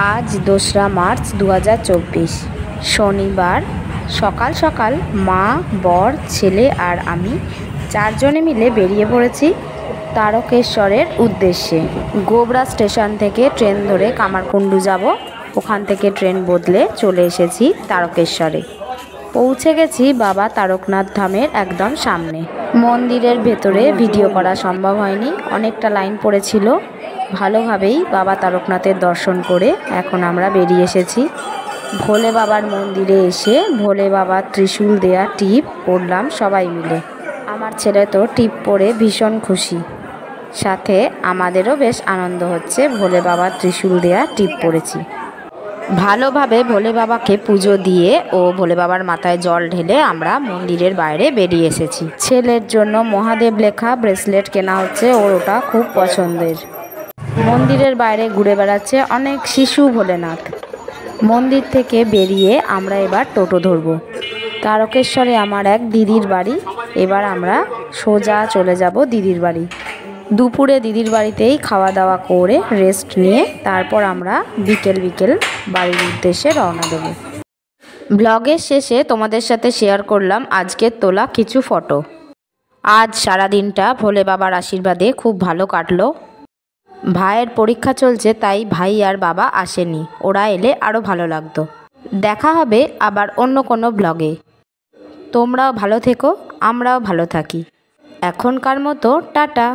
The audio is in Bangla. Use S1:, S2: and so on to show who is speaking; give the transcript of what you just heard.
S1: আজ 2রা মার্চ 2024 শনিবার সকাল সকাল মা, বর, ছেলে আর আমি 4 জনে মিলে বেরিয়ে পড়েছি তারকেশ্বরের উদ্দেশ্যে। গোবরা স্টেশন থেকে ট্রেন ধরে কামারকুণ্ডু যাব। ওখান থেকে ট্রেন বদলে চলে এসেছি তারকেশ্বরে। পৌঁছে গেছি বাবা তারকনাথ ধামের একদম সামনে। মন্দিরের ভেতরে ভিডিও করা সম্ভব হয়নি, অনেকটা লাইন পড়েছিল। ভালোভাবেই বাবা তারকনাথের দর্শন করে এখন আমরা বেরিয়ে এসেছি। ভোলে বাবার মন্দিরে এসে ভোলে বাবার ত্রিশূল দেয়া টিপ পরলাম সবাই মিলে। আমার ছেলে তো টিপ পরে ভীষণ খুশি, সাথে আমাদেরও বেশ আনন্দ হচ্ছে ভোলে বাবার ত্রিশূল দেয়া টিপ পরেছি। ভালোভাবে ভোলে বাবাকে পুজো দিয়ে ও ভোলে বাবার মাথায় জল ঢেলে আমরা মন্দিরের বাইরে বেরিয়ে এসেছি। ছেলের জন্য মহাদেব লেখা ব্রেসলেট কেনা হচ্ছে, ওর ওটা খুব পছন্দের। মন্দিরের বাইরে ঘুরে বেড়াচ্ছে অনেক শিশু ভোলেনাথ। মন্দির থেকে বেরিয়ে আমরা এবার টোটো ধরব। তারকেশ্বরে আমার এক দিদির বাড়ি, এবার আমরা সোজা চলে যাব দিদির বাড়ি। দুপুরে দিদির বাড়িতেই খাওয়া দাওয়া করে রেস্ট নিয়ে তারপর আমরা বিকেল বাড়ির উদ্দেশ্যে রওনা দেব। ব্লগের শেষে তোমাদের সাথে শেয়ার করলাম আজকের তোলা কিছু ফটো। আজ সারাদিনটা ভোলে বাবার আশীর্বাদে খুব ভালো কাটলো। ভাইয়ের পরীক্ষা চলছে, তাই ভাই আর বাবা আসেনি, ওরা এলে আরও ভালো লাগতো। দেখা হবে আবার অন্য কোনো ব্লগে। তোমরাও ভালো থেকো, আমরাও ভালো থাকি। এখনকার মতো টাটা।